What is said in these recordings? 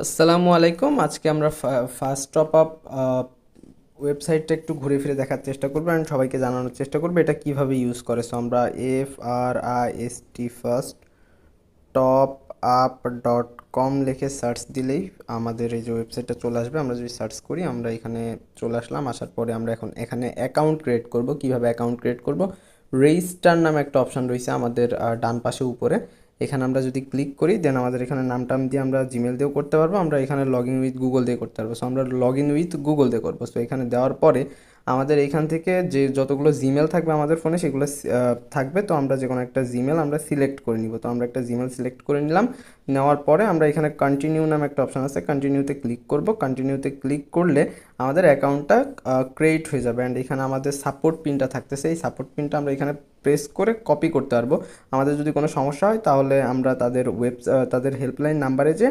আসসালামু আলাইকুম। আজকে আমরা ফার্স্ট টপ আপ ওয়েবসাইটটা একটু ঘুরে ফিরে দেখার চেষ্টা করবো অ্যান্ড সবাইকে জানানোর চেষ্টা করবো এটা কিভাবে ইউজ করে। সো আমরা FRIST first top up .com লিখে সার্চ দিলেই আমাদের এই যে ওয়েবসাইটটা চলে আসবে। আমরা যদি সার্চ করি আমরা এখানে চলে আসলাম। আসার পরে আমরা এখন এখানে অ্যাকাউন্ট ক্রিয়েট করব। কিভাবে অ্যাকাউন্ট ক্রিয়েট করব, রেজিস্টার নামে একটা অপশান রয়েছে আমাদের ডান পাশে উপরে। এখানে আমরা যদি ক্লিক করি দেন আমাদের এখানে নাম টাম দিয়ে আমরা জিমেল দিয়েও করতে পারবো, আমরা এখানে লগ ইন উইথ গুগল দিয়ে করতে পারবো। সো আমরা লগ ইন উইথ গুগল দিয়ে করবো। সো এখানে দেওয়ার পরে আমাদের এখান থেকে যে যতগুলো জিমেল থাকবে আমাদের ফোনে সেগুলো থাকবে। তো আমরা যে কোনো একটা জিমেল আমরা সিলেক্ট করে নিব। তো আমরা একটা জিমেল সিলেক্ট করে নিলাম। নেওয়ার পরে আমরা এখানে কন্টিনিউ নামে একটা অপশান আছে, কন্টিনিউতে ক্লিক করব। কন্টিনিউতে ক্লিক করলে আমাদের অ্যাকাউন্টটা ক্রিয়েট হয়ে যাবে অ্যান্ড এখানে আমাদের সাপোর্ট পিনটা থাকতেছে। এই সাপোর্ট পিনটা আমরা এখানে প্রেস করে কপি করতে পারবো। আমাদের যদি কোনো সমস্যা হয় তাহলে আমরা তাদের হেল্পলাইন নাম্বারে যে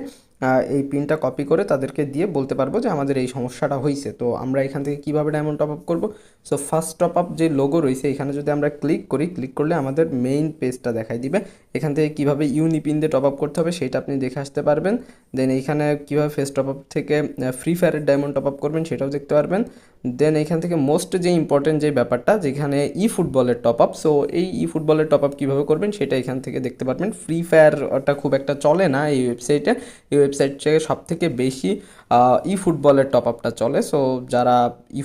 এই পিনটা কপি করে তাদেরকে দিয়ে বলতে পারবো যে আমাদের এই সমস্যাটা হয়েছে। তো আমরা এখান থেকে কীভাবে ডায়মন্ড টপ আপ করবো, সো ফার্স্ট টপ আপ যে লোগো রয়েছে এখানে যদি আমরা ক্লিক করি, ক্লিক করলে আমাদের মেইন পেজটা দেখাই দিবে। এখান থেকে কীভাবে ইউনিপিন দিয়ে টপ আপ করতে হবে সেটা আপনি দেখে আসতে পারবেন। দেন এইখানে কীভাবে ফেস টপ আপ থেকে ফ্রি ফায়ারের ডায়মন্ড টপ আপ করবেন সেটাও দেখতে পারবেন। দেন এইখান থেকে মোস্ট যে ইম্পর্টেন্ট যে ব্যাপারটা যেখানে ফুটবলের টপ আপ, সো এই ফুটবলের টপ আপ কীভাবে করবেন সেটা এখান থেকে দেখতে পারবেন। ফ্রি ফায়ারটা খুব একটা চলে না এই ওয়েবসাইটে। এই ওয়েবসাইটে সব থেকে বেশি ফুটবলের টপ আপটা চলে। সো যারা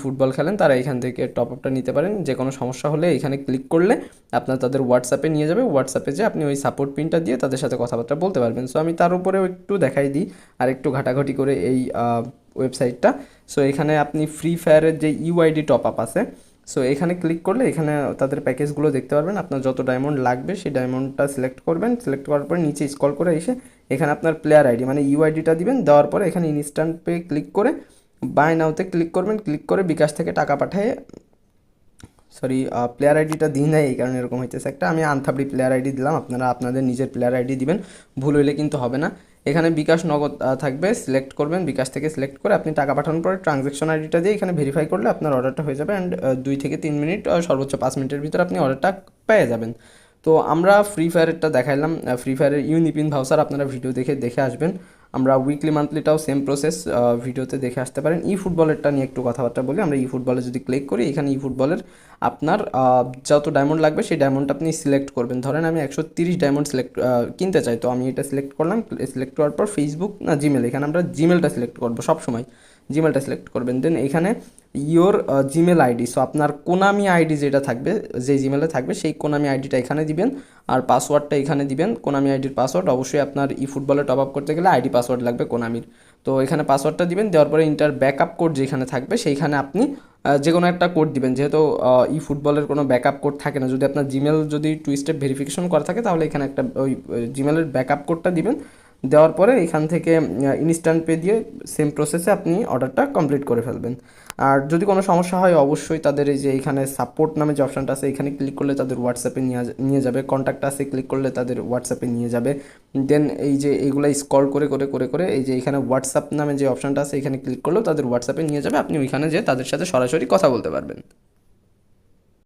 ফুটবল খেলেন তারা এখান থেকে টপ আপটা নিতে পারেন। যে কোনো সমস্যা হলে এখানে ক্লিক করলে আপনার তাদের হোয়াটসঅ্যাপে নিয়ে যাবে। হোয়াটসঅ্যাপে যে আপনি ওই সাপোর্ট পিনটা দিয়ে তাদের সাথে কথাবার্তা বলতে পারবেন। সো আমি তার উপরেও একটু দেখাই দিই আর একটু ঘাটাঘাটি করে এই ওয়েবসাইটটা। সো এখানে আপনি ফ্রি ফায়ারের যে ইউআইডি টপ আপ আছে, সো এখানে ক্লিক করলে এখানে তাদের প্যাকেজগুলো দেখতে পারবেন। আপনার যত ডায়মন্ড লাগবে সেই ডায়মন্ডটা সিলেক্ট করবেন। সিলেক্ট করার পরে নিচে স্ক্রল করে এসে এখানে আপনার প্লেয়ার আইডি মানে ইউআইডিটা দিবেন। দেওয়ার পরে এখানে ইনস্ট্যান্ট পে ক্লিক করে বাই নাওতে ক্লিক করবেন। ক্লিক করে বিকাশ থেকে টাকা পাঠিয়ে, সরি প্লেয়ার আইডিটা দিই নাই এই কারণে এরকম হইতেছে একটা, আমি আনথাবড়ি প্লেয়ার আইডি দিলাম। আপনারা আপনাদের নিজের প্লেয়ার আইডি দিবেন, ভুল হইলে কিন্তু হবে না। এখানে বিকাশ নগদ থাকবে, সিলেক্ট করবেন। বিকাশ থেকে সিলেক্ট করে আপনি টাকা পাঠানোর পরে ট্রানজ্যাকশন আইডিটা দিয়ে এখানে ভেরিফাই করলে আপনার অর্ডারটা হয়ে যাবে অ্যান্ড 2 থেকে 3 মিনিট সর্বোচ্চ 5 মিনিটের ভিতরে আপনি অর্ডারটা পেয়ে যাবেন। তো আমরা ফ্রি ফায়ারেরটা দেখাইলাম। ফ্রি ফায়ারের ইউনিপিন ভাউচার আপনারা ভিডিও দেখে আসবেন। আমরা উইকলি মান্থলিটাও সেম প্রসেস ভিডিওতে দেখে আসতে পারেন। ফুটবলেরটা নিয়ে একটু কথাবার্তা বলি। আমরা ফুটবলে যদি ক্লিক করি এখানে ফুটবলের আপনার যত ডায়মন্ড লাগবে সেই ডায়মন্ডটা আপনি সিলেক্ট করবেন। ধরেন আমি 130 ডায়মন্ড কিনতে চাই, তো আমি এটা সিলেক্ট করলাম। সিলেক্ট করার পর ফেসবুক না জিমেল, এখানে আমরা জিমেলটা সিলেক্ট করবো, সবসময় জিমেলটা সিলেক্ট করবেন। দেন এখানে ইয়োর জিমেল আইডি, সো আপনার কোনামি আইডি যেটা থাকবে, যে জিমেলে থাকবে সেই কোনামি আইডিটা এখানে দিবেন আর পাসওয়ার্ডটা এখানে দিবেন। কোনামি আইডির পাসওয়ার্ড অবশ্যই আপনার ফুটবলে টপ আপ করতে গেলে আইডি পাসওয়ার্ড লাগবে কোনামির। তো এখানে পাসওয়ার্ডটা দিবেন। দেওয়ার পরে ইন্টার ব্যাকআপ কোড যেখানে থাকবে সেইখানে আপনি যে কোনো একটা কোড দিবেন। যেহেতু ফুটবলের কোনো ব্যাকআপ কোড থাকে না, যদি আপনার জিমেল যদি 2 স্টেপ ভেরিফিকেশন করা থাকে তাহলে এখানে একটা ওই জিমেলের ব্যাকআপ কোডটা দিবেন। দেওয়ার পরে এখান থেকে ইনস্ট্যান্ট পে দিয়ে সেম প্রসেসে আপনি অর্ডারটা কমপ্লিট করে ফেলবেন। আর যদি কোনো সমস্যা হয় অবশ্যই তাদের এই যে এখানে সাপোর্ট নামে যে অপশানটা আছে এখানে ক্লিক করলে তাদের হোয়াটসঅ্যাপে নিয়ে যাবে। কন্ট্যাক্ট আছে ক্লিক করলে তাদের হোয়াটসঅ্যাপে নিয়ে যাবে। দেন এই যে এইগুলো স্ক্রল করে এই যে এখানে হোয়াটসঅ্যাপ নামে যে অপশানটা আছে এখানে ক্লিক করলেও তাদের হোয়াটসঅ্যাপে নিয়ে যাবে। আপনি ওইখানে যেয়ে তাদের সাথে সরাসরি কথা বলতে পারবেন।